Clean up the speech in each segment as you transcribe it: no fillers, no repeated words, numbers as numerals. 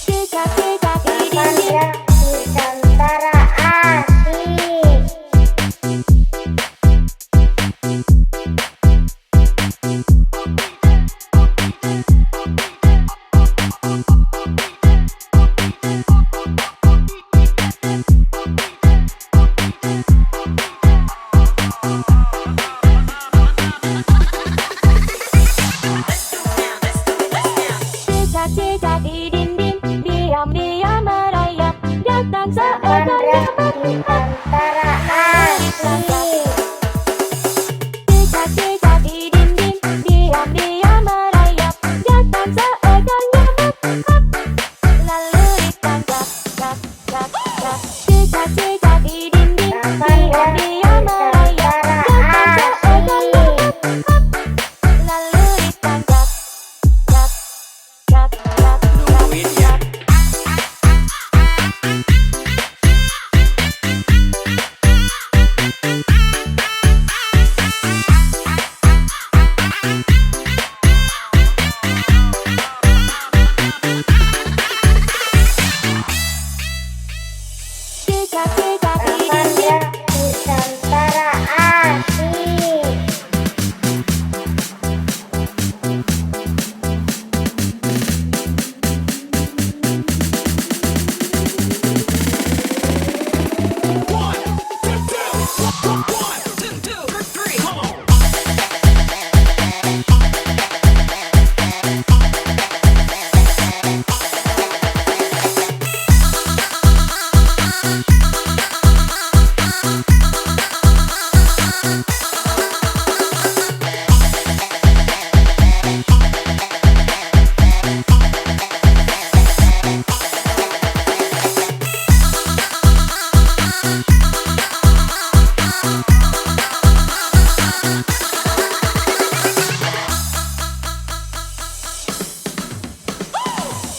Cicak-cicak di dinding Nusantara asik. Cicak-cicak di dinding diam-diam merayap, datang seekor nyamuk Nusantara asik. Cicak-cicak di dinding diam-diam merayap, datang seekor nyamuk, lalu ditangkap, kap, kap, kap. Cicak-cicak di dinding diam-diam merayap, datang seekor nyamuk, lalu ditangkap, kap, kap, kap, Nungguin ya. Cicak-cicak di dinding Nusantara asik.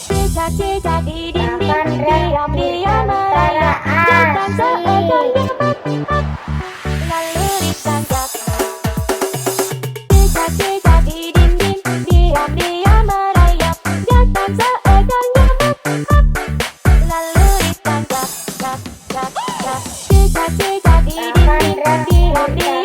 Cicak-cicak di dinding diam-diam merayap, datang seekor nyamuk, lalu ditangkap. Cicak-cicak di dinding diam-diam merayap, datang seekor nyamuk, lalu ditangkap, kap, kap, kap. Cicak-cicak di dinding diam-diam